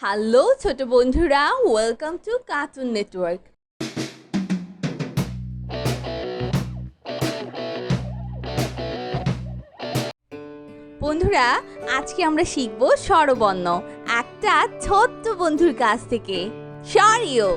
Hello ছোট বন্ধুরা, welcome to cartoon network. বন্ধুরা, আজকে আমরা শিখব স্বরবর্ণ একটা ছোট্ট বন্ধুর কাছ থেকে। সরিয়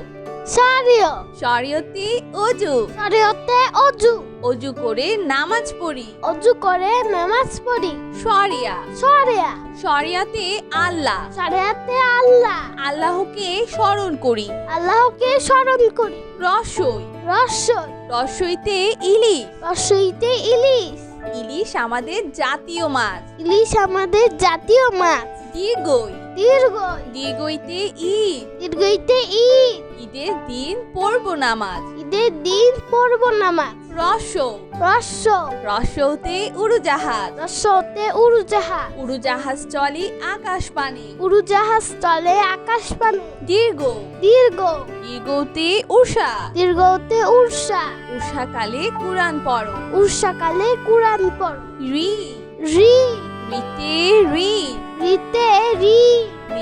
সরিয় সরিয়তে অজু, সরিয়তে অজু অজু করে নামাজ পড়ি। অজু করে নামাজ পড়ি। সরিয়া সরিয়া সরিয়াতে আল্লাহ, সরিয়াতে আল্লাহ আল্লাহকে স্মরণ করি। আল্লাহকে স্মরণ করি। রসই রসই রসইতে ইলিশ, রসইতে ইলিশ ইলিশ আমাদের জাতীয় মাছ। ইলিশ আমাদের জাতীয় মাছ। দীর্ঘই দীর্ঘই দীর্ঘইতে ঈদ, দীর্ঘইতে ঈদ ঈদের দিন পড়ব নামাজ। ঈদের দিন পড়ব নামাজ। রসৌ রস্য রসৌতে উড়োজাহাজ, রস্যতে উড়োজাহাজ উড়োজাহাজ চলে আকাশ পানে। উড়োজাহাজ চলে আকাশ পানে। দীর্ঘ দীর্ঘ দীর্ঘতে উষা, দীর্ঘতে উর্ষা উষাকালে কুরআন পড়ো। উর্ষাকালে কুরআন পড়ো। রি রি রিতে ঋণ, রিতে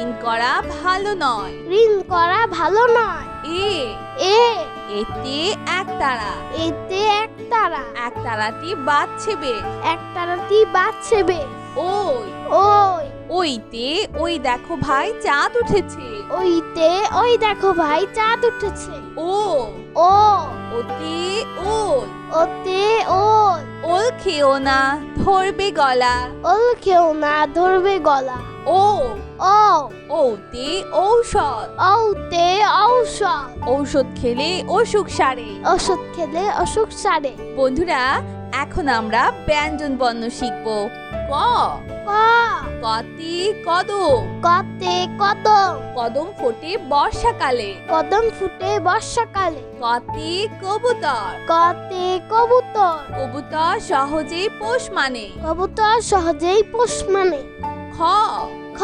ঋণ করা ভালো নয়। ঋণ করা ভালো নয়। এ এ এতে একতারা, এতে একতারা একতারাটি বাজছে বেশ। একতারাটি বাজছে বেশ। ওই ওই ওইতে ওই দেখো ভাই চাঁদ উঠেছে। ওইতে ওই দেখো ভাই চাঁদ উঠেছে। ও ও ওতে ওল, ওতে ওল ওল খেও না ধরবে গলা। ওল খেও না ধরবে গলা। ও ও ওতে ঔষধ, ঔতে ঔষধ ঔষধ খেলে অসুখ সারে। ওষুধ খেলে অসুখ সারে। বন্ধুরা, এখন আমরা ব্যঞ্জন বর্ণ শিখব। ক ক কতে কদম, কতে কদম কদম ফোটে বর্ষাকালে। কদম ফুটে বর্ষাকালে। কতে কবুতর, কতে কবুতর কবুতর সহজেই পোষ মানে। কবুতর সহজেই পোষ মানে। খ খ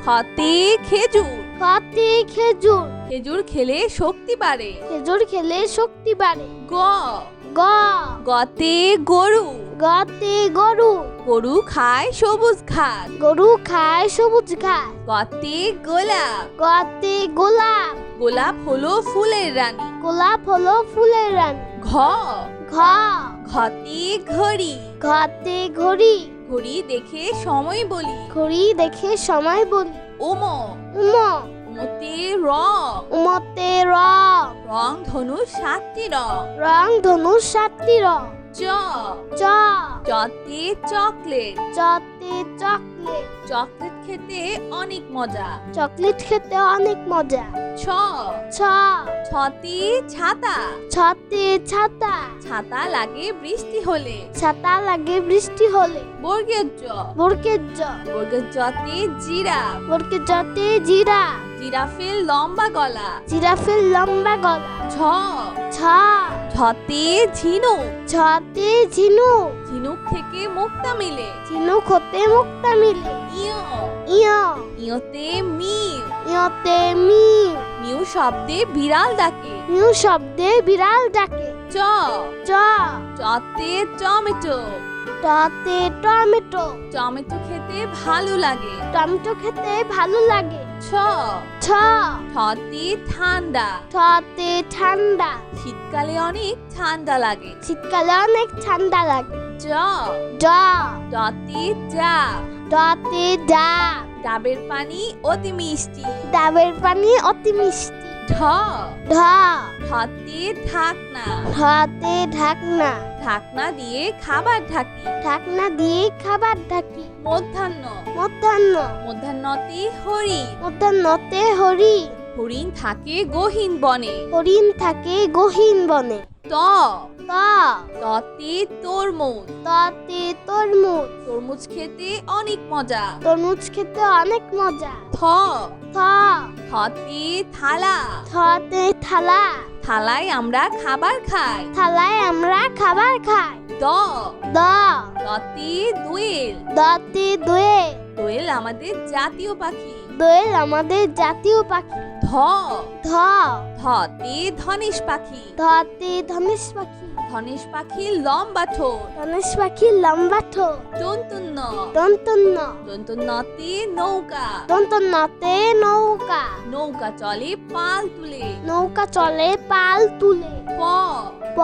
খতে খেজুর, খতে খেজুর খেজুর খেলে শক্তি বাড়ে। খেজুর খেলে শক্তি বাড়ে। গ গ গতে গরু, গতে গরু গরু খায় সবুজ ঘাস। গরু খায় সবুজ ঘাস। গতে গোলাপ, গতে গোলাপ গোলাপ হলো ফুলের রানী। গোলাপ হলো ফুলের রানী। ঘ ঘ ঘতে ঘড়ি, ঘতে ঘড়ি ঘড়ি দেখে সময় বলি। ঘড়ি দেখে সময় বলি। ওম উম উমতে রং, উমতে রং রং ধনু 7টি রং। রং ধনুষ 7টি রং। চ চ চতে চকলেট, চতে চকলেট চকলেট খেতে অনেক মজা। চকলেট খেতে অনেক মজা। ছ ছ ছতে ছাতা, ছতে ছাতা ছাতা লাগে বৃষ্টি হলে। ছাতা লাগে বৃষ্টি হলে। বর্গের জ বর্গের জ বর্গের জতে জিরাফ, বর্গের জতে জিরা জিরাফের লম্বা গলা। জিরাফের লম্বা গলা। ঝ ছ ঝতে ঝিনুক, ছতে ঝিনুক ঝিনুক থেকে মুক্তা মিলে। ঝিনুক হতে মুক্তা মিলে। ইয় ইয় ইয়তে মিউ, ইয়তে মিউ মিউ শব্দে বিড়াল ডাকে। মিউ শব্দে বিড়াল ডাকে। চ চ চতে টমেটো, টতে টমেটো টমেটো খেতে ভালো লাগে। টমেটো খেতে ভালো লাগে। ছ ছ ছতে ঠান্ডা, ঠতে ঠান্ডা শীতকালে অনেক ঠান্ডা লাগে। শীতকালে অনেক ঠান্ডা লাগে। জ ড ডতে ডাব, ডতে ডাব ডাবের পানি অতি মিষ্টি। ডাবের পানি অতি মিষ্টি। ঢ ঢ ঢতে ঢাকনা, ঢতে ঢাকনা ঢাকনা দিয়ে খাবার ঢাকি। ঢাকনা দিয়ে খাবার ঢাকি। মধ্যাহ্ন মধ্যাহ্ন মধ্যাহ্নতে হরিণ, মধ্যাহ্নতে হরিণ হরিণ থাকে গহীন বনে। হরিণ থাকে গহীন বনে। ত ত ততে তরমুজ, ততে তরমুজ তরমুজ খেতে অনেক মজা। তরমুজ খেতে অনেক মজা। থ থ থতে থালা, থতে থালা থালায় আমরা খাবার খাই। থালায় আমরা খাবার খাই। দ দ দতে দোয়েল, দতে দোয়েল দোয়েল আমাদের জাতীয় পাখি। দোয়েল আমাদের জাতীয় পাখি। ধ ধ ধতে ধনেশ পাখি, ধতে ধনেশ পাখি। ধনেশ পাখির লম্বা ঠোঁট। ধনেশ পাখির লম্বা ঠোঁট। দন্তন্য দন্তন্য। দন্তন্যতে নৌকা। দন্তন্যতে নৌকা। নৌকা চলে পাল তুলে। নৌকা চলে পাল তুলে। প প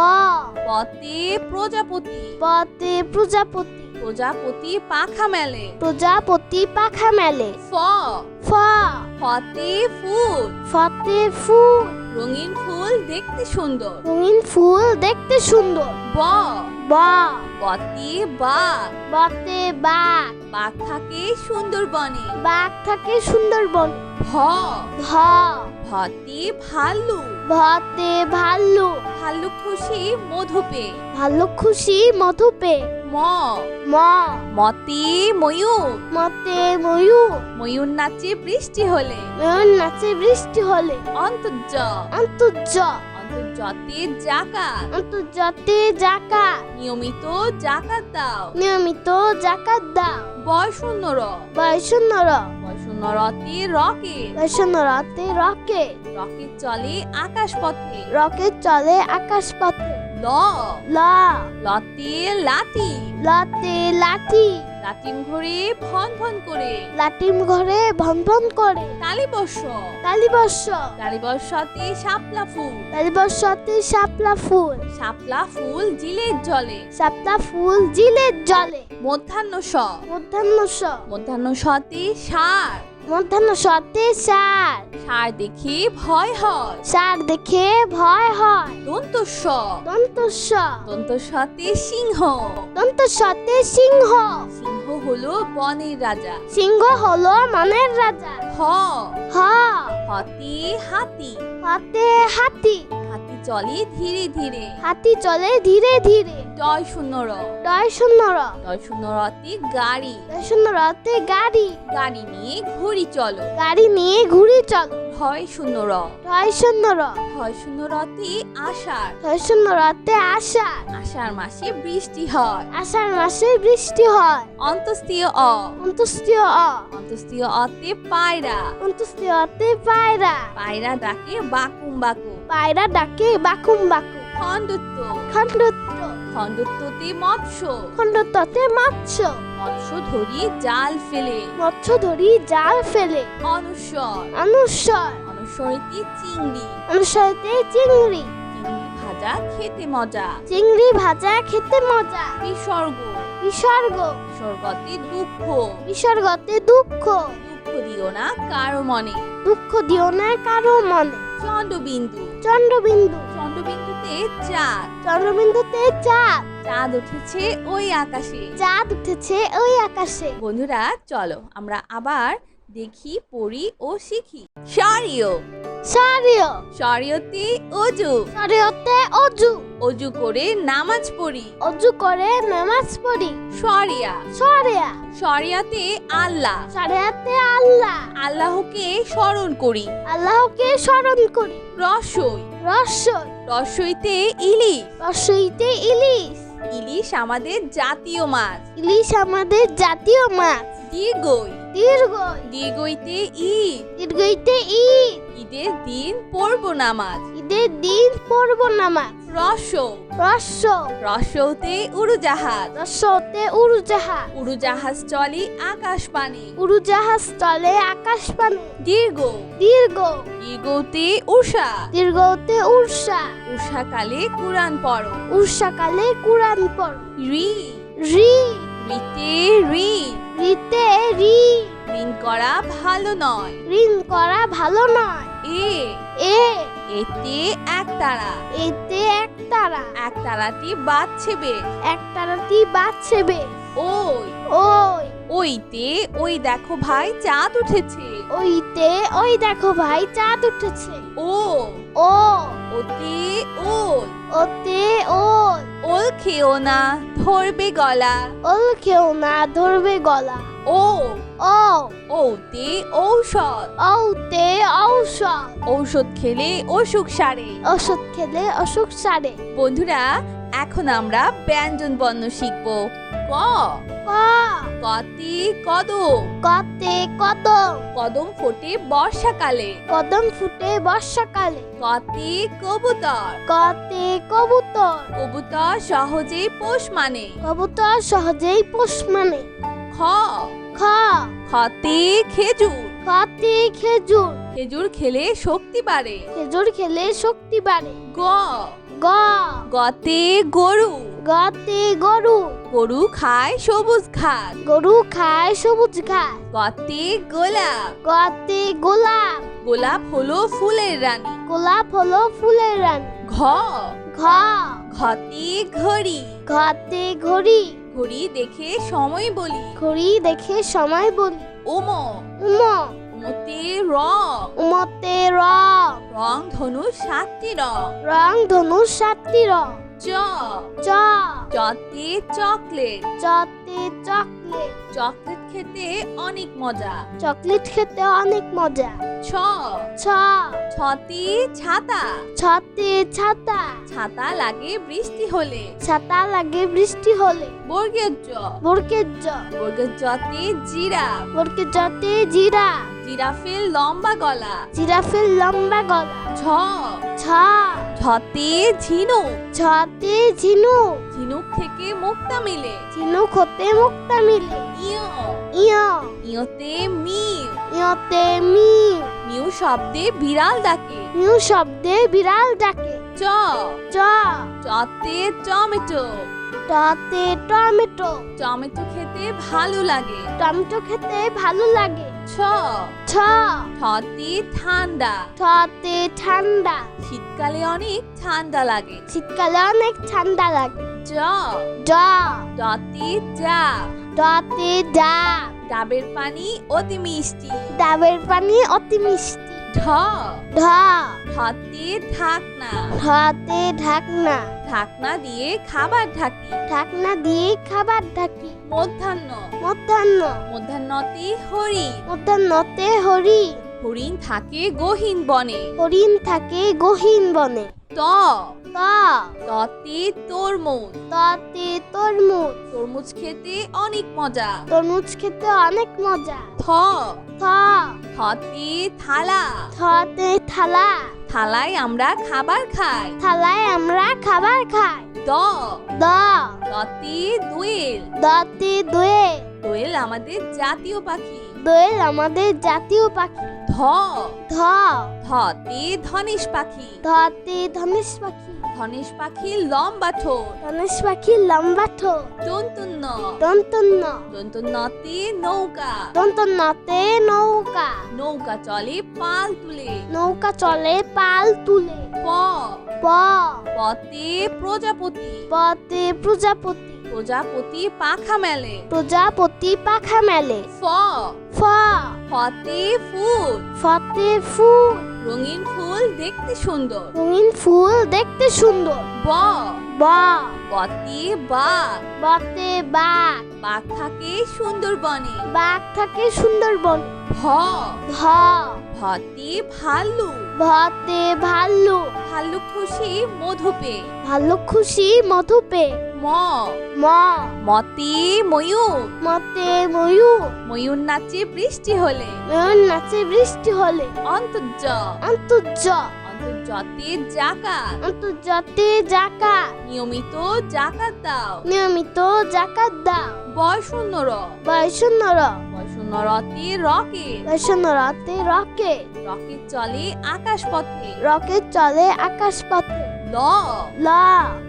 পতে প্রজাপতি। পতে প্রজাপতি। প্রজাপতি পাখা মেলে। প্রজাপতি পাখা মেলে। ফ ফ ফতে ফুল। ফতে ফুল। রঙিন ফুল দেখতে সুন্দর। রঙিন ফুল দেখতে সুন্দর। ব ব বতে বাঘ। বতে বাঘ। বাঘ থাকে সুন্দরবনে। বাঘ থাকে সুন্দরবন। ভ ভ ভতে ভাল্লুক। ভতে ভাল্লুক। ভাল্লুক খুশি মধু পেয়ে। ভাল্লুক খুশি মধু পেয়ে। ম ম মতে ময়ূর। মতে ময়ূর। ময়ূর নাচে বৃষ্টি হলে। ময়ূর নাচে বৃষ্টি হলে। অন্তর্য অন্তর্য অন্তর্জতে জাকাত। অন্তর্জাতে জাকাত। নিয়মিত জাকাত দাও। নিয়মিত জাকাত দাও। বয়শূন্যর বয়সুন্নর। বয়শূন্যরতে রকেট। বয়সুন্নরতে রকেট। রকেট চলে আকাশ পথে। রকেট চলে আকাশ পথে। ল ল লতে লাঠি। লতে লাঠি। লাটিম ঘুরে ভন ভন করে। লাটিম ঘরে ভন ভন করে। তালিবর্ষ তালিবর্ষ। তালিবর্ষতে শাপলা ফুল। তালিবর্ষতে শাপলা ফুল। শাপলা ফুল জিলের জলে। শাপলা ফুল জিলের জলে। মধ্যাহ্ন স মধ্যাহ্ন স মধ্যাহ্ন সতে সার। মধ্যাহ্ন সতে সার। সার দেখে ভয় হয়। সার দেখে ভয় হয়। দন্তস্ব দন্তস্ব দন্তস্বতে সিংহ। দন্তস্বতে সিংহ। সিংহ হলো বনের রাজা। সিংহ হলো মনের রাজা। হ হ হতে হাতি। হাতে হাতি। হাতি চলে ধীরে ধীরে। হাতি চলে ধীরে ধীরে। ডয় শূন্য র ডয় শূন্যর। ডয় শূন্য রতে গাড়ি। ডয় শূন্যরতে গাড়ি। গাড়ি নিয়ে ঘুরি চলো। গাড়ি নিয়ে ঘুরি চলো। ঢয় শূন্য র ডয় শূন্যর। ঢয় শূন্য রতে আষাঢ়। ডয় শূন্যরতে আষাঢ়। আষাঢ় মাসে বৃষ্টি হয়। আষাঢ় মাসে বৃষ্টি হয়। অন্তস্তীয় অ অন্তস্তীয় অ অন্তস্তীয় অতে পায়রা। অন্তস্তীয়তে পায়রা। পায়রা ডাকে বাকুম বাকুম। পায়রা ডাকে বাকুম বাকুম। খণ্ডত্ব খণ্ডত্ব খণ্ডত্বতে মৎস্য। খণ্ডত্বতে মৎস্য। মৎস্য ধরি জাল ফেলে। মৎস্য ধরি জাল ফেলে। অনুস্বর অনুস্বর অনুস্বরতে চিংড়ি। অনুস্বরতে চিংড়ি। চিংড়ি ভাজা খেতে মজা। চিংড়ি ভাজা খেতে মজা। বিসর্গ বিসর্গ বিসর্গতে দুঃখ। বিসর্গতে দুঃখ। দুঃখ দিও না কারো মনে। দুঃখ দিও না কারো মনে। চন্দ্রবিন্দু চন্দ্রবিন্দু চন্দ্রবিন্দুতে চাঁদ। চন্দ্রবিন্দুতে চাঁদ। চাঁদ উঠেছে ওই আকাশে। চাঁদ উঠেছে ওই আকাশে। বন্ধুরা চলো আমরা আবার দেখি পড়ি ও শিখি। শরীয় সারিয় শরীয়তে অজু। সারিয়তে অজু। অজু করে নামাজ পড়ি। অজু করে নামাজ পড়ি। শরিয়া সরিয়া শরিয়াতে আল্লাহ। সারিয়াতে আল্লাহ। আল্লাহকে স্মরণ করি। আল্লাহকে স্মরণ করি। রসই রসই রসইতে ইলিশ। রসইতে ইলিশ। ইলিশ আমাদের জাতীয় মাছ। ইলিশ আমাদের জাতীয় মাছ। দীর্ঘই দীর্ঘই দীর্ঘইতে ঈদ। দীর্ঘইতে ঈদ। ঈদের দিন পড়ব নামাজ। ঈদের দিন পড়ব নামাজ। রসৌ রস্য রসৌতে উড়োজাহাজ। রস্যতে উড়োজাহাজ। উড়োজাহাজ চলে আকাশ পানে। উড়োজাহাজ চলে আকাশ পানে। দীর্ঘ দীর্ঘ দীর্ঘতে উষা। দীর্ঘতে উর্ষা। উষাকালে কুরআন পড়ো। উর্ষাকালে কুরআন পড়ো। রি রি রিতে ঋণ। রিতে ঋণ। ঋণ করা ভালো নয়। ঋণ করা ভালো নয়। এ এ এতে একতারা। এতে একতারা। একতারাটি বাজছে বেশ। একতারাটি বাজছে বেশ। ওই ওই ওইতে ওই দেখো ভাই চাঁদ উঠেছে। ওইতে ওই দেখো ভাই চাঁদ উঠেছে। ও ও ওতে ওল। ওতে ওল। ওল খেও না ধরবে গলা। ওল খেও না ধরবে গলা। ও ও ওতে ঔষধ। ঔতে ঔষধ। ঔষধ খেলে অসুখ সারে। ওষুধ খেলে অসুখ সারে। বন্ধুরা এখন আমরা ব্যঞ্জন বর্ণ শিখব। ক ক কতে কদম, কতে কদম, কদম ফোটে বর্ষাকালে। কদম ফুটে বর্ষাকালে। কতে কবুতর, কতে কবুতর, কবুতর সহজেই পোষ মানে। কবুতর সহজেই পোষ মানে। খ, খ, খতে খেজুর, খতে খেজুর, খেজুর খেলে শক্তি বাড়ে। খেজুর খেলে শক্তি বাড়ে। গ, গ, গতে গরু, গতে গরু, গরু খায় সবুজ ঘাস। গরু খায় সবুজ ঘাস। গতে গোলাপ, গতে গোলাপ, গোলাপ হলো ফুলের রানী। গোলাপ হলো ফুলের রানী। ঘ, ঘ, ঘতে ঘড়ি, ঘতে ঘড়ি, ঘড়ি দেখে সময় বলি। ঘড়ি দেখে সময় বলি। ওম, উম, উমতে রং, উমতে রং, রং ধনু 7টি রং। রং ধনু 7টি রং। চ, চ, চতে চকলেট, চতে চকলেট, চকলেট খেতে অনেক মজা। চকলেট খেতে অনেক মজা। ছ, ছ, ছতে ছাতা, ছতে ছাতা, ছাতা লাগে বৃষ্টি হলে। ছাতা লাগে বৃষ্টি হলে। বর্গের জ, বর্গের জ, বর্গের জতে জিরাফ, বর্গের জতে জিরা, জিরাফের লম্বা গলা। জিরাফের লম্বা গলা। ঝ, ছ, ঝতে ঝিনুক, ছতে ঝিনুক, ঝিনুক থেকে মুক্তা মিলে। ঝিনুক হতে মুক্তা মিলে। ইয়, ইয়, ইয়তে মিউ, ইয়তে মিউ, মিউ শব্দে বিড়াল ডাকে। মিউ শব্দে বিড়াল ডাকে। চ, চ, চতে টমেটো, টতে টমেটো, টমেটো খেতে ভালো লাগে। টমেটো খেতে ভালো লাগে। ছ, ছ, ছতে ঠান্ডা, ছতে ঠান্ডা, শীতকালে অনেক ঠান্ডা লাগে। শীতকালে অনেক ঠান্ডা লাগে। জ, জ, ডতে ডাব, ডতে ডাব, ডাবের পানি অতি মিষ্টি। ডাবের পানি অতি মিষ্টি। ঢ, ঢ, ঢতে ঢাকনা, ঢতে ঢাকনা, ঢাকনা দিয়ে খাবার ঢাকি। ঢাকনা দিয়ে খাবার ঢাকি। মধ্যাহ্ন, মধ্যাহ্ন, মধ্যাহ্নতে হরিণ, মধ্যাহ্নতে হরিণ, হরিণ থাকে গহীন বনে। হরিণ থাকে গহীন বনে। ত, ত, ততে তরমুজ, ততে তরমুজ, তরমুজ খেতে অনেক মজা। তরমুজ খেতে অনেক মজা। থ, থ, থতে থালা, থতে থালা, থালায় আমরা খাবার খাই। থালায় আমরা খাবার খাই। দ, দ, দতে দোয়েল, দতে দোয়েল, দোয়েল আমাদের জাতীয় পাখি। দোয়েল আমাদের জাতীয় পাখি। ধ, ধ, ধতে ধনেশ পাখি, ধতে ধনেশ পাখি, ধনেশ পাখির লম্বা ঠোঁট। ধনেশ পাখির লম্বা ঠোঁট। দন্তন্য, দন্তন্য, দন্তন্যতে নৌকা, দন্তন্যতে নৌকা, নৌকা চলে পাল তুলে। নৌকা চলে পাল তুলে। প, প, পতে প্রজাপতি, পতে প্রজাপতি, প্রজাপতি পাখা মেলে। প্রজাপতি পাখা মেলে। ফ, ফ, ফতে ফুল, ফতে ফুল, রঙিন ফুল দেখতে সুন্দর। রঙিন ফুল দেখতে সুন্দর। ব, ব, বতে বাঘ, বতে বাঘ, বাঘ থাকে সুন্দরবনে। বাঘ থাকে সুন্দরবন। ভ, ভ, ভতে ভাল্লুক, ভতে ভাল্লুক, ভাল্লুক খুশি মধু পেয়ে। ভাল্লুক খুশি মধু পেয়ে। ম, ম, মতে ময়ূর, মতে ময়ূর, ময়ূর নাচে বৃষ্টি হলে। ময়ূর নাচে বৃষ্টি হলে। অন্তর্য, অন্তর্য, অন্তর্যতে জাকাত, অন্তর্জাতে জাকাত, নিয়মিত জাকাত দাও। নিয়মিত জাকাত দাও। বয়শূন্যর, বয়সুন্নর, বয়শূন্যরতে রকেট, বয়সুন্নরাতে রকেট, রকেট চলে আকাশ পথে। রকেট চলে আকাশ পথে। ল, ল,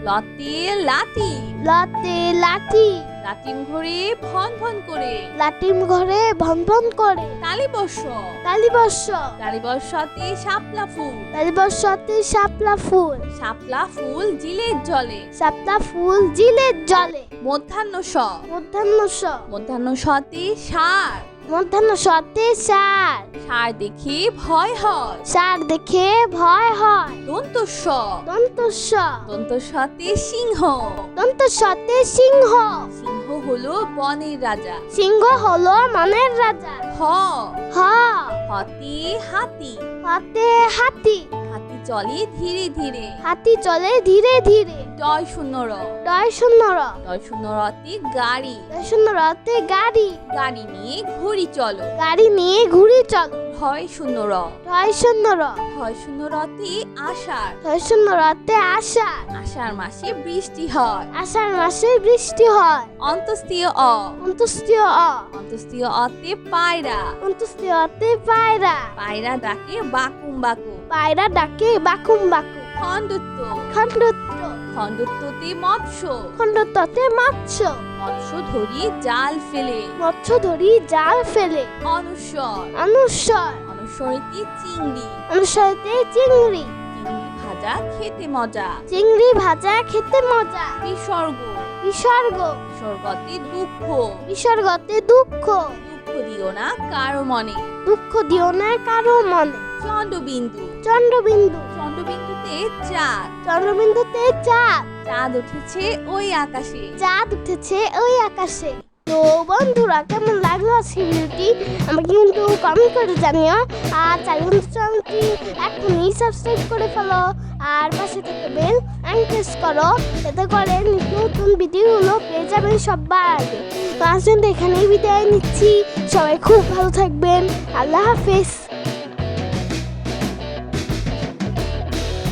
লতে লাঠি, লতে লাঠি, লাটিম ঘুরে ভন ভন করে। লাটিম ঘরে ভন ভন করে। তালিবর্ষ, তালিবর্ষ, তালিবর্ষতে শাপলা ফুল, তালিবর্ষতে শাপলা ফুল, শাপলা ফুল জিলের জলে। শাপলা ফুল জিলের জলে। মধ্যাহ্ন স, মধ্যাহ্ন স, মধ্যাহ্ন সতে সার, মধ্যাহ্ন সতে সার, সার দেখে ভয় হয়। সার দেখে ভয় হয়। দন্ত স, দন্তস্ব, দন্ত সতে সিংহ, দন্তস্বতে সিংহ, সিংহ হলো বনের রাজা। সিংহ হলো মনের রাজা। হ, হ, হতে হাতি, হাতে হাতি, হাতি চলে ধীরে ধীরে। হাতি চলে ধীরে ধীরে। ডয় শূন্য র। ডয় শূন্য র। ডয় শূন্য রতে গাড়ি। ডয় শূন্য রতে গাড়ি। গাড়ি নিয়ে ঘুড়ি চলো। গাড়ি নিয়ে ঘুড়ি চলো। ঢয় শূন্য র। ঢয় শূন্য র। ঢয় শূন্য রতে আষাঢ়। ঢয় শূন্য রতে আষাঢ়। আষাঢ় মাসে বৃষ্টি হয়। আষাঢ় মাসে বৃষ্টি হয়। অন্তস্তীয় অ। অন্তস্তীয় অ। অন্তস্তীয় অতে পায়রা। অন্তস্তীয় অতে পায়রা। পায়রা ডাকে বাকুম বাকুম। পায়রা ডাকে বাকুম বাকুম। খণ্ডত্ব। খণ্ডত্ব। খণ্ডত্বতে মৎস্য। খণ্ডত্বতে মৎস্য। মৎস্য ধরি জাল ফেলে। মৎস্য ধরি জাল ফেলে। অনুস্বর। অনুস্বর। অনুস্বরতে চিংড়ি। অনুস্বরতে চিংড়ি। চিংড়ি ভাজা খেতে মজা। চিংড়ি ভাজা খেতে মজা। বিসর্গ। বিসর্গ। বিসর্গতে দুঃখ। বিসর্গতে দুঃখ। দুঃখ দিও না কারো মনে। দুঃখ দিও না কারো মনে। চন্দ্রবিন্দু। চন্দ্রবিন্দু। চন্দ্রবিন্দুতে চাঁদ। চন্দ্রবিন্দুতে চাঁদ। চাঁদ উঠেছে ওই আকাশে। চাঁদ উঠেছে ওই আকাশে। তো বন্ধুরা কেমন লাগলো আজকের ভিডিওটি আমাকে কিন্তু কমেন্ট করে জানিও। আর চ্যানেলটি এখনই সাবস্ক্রাইব করে ফেলো আর পাশে থেকে বেল প্রেস করো, এতে করে নিত্য নতুন ভিডিওগুলো পেয়ে যাবেন সবার আগে। তো আজ এখানেই বিদায় নিচ্ছি, সবাই খুব ভালো থাকবেন। আল্লাহ হাফেজ।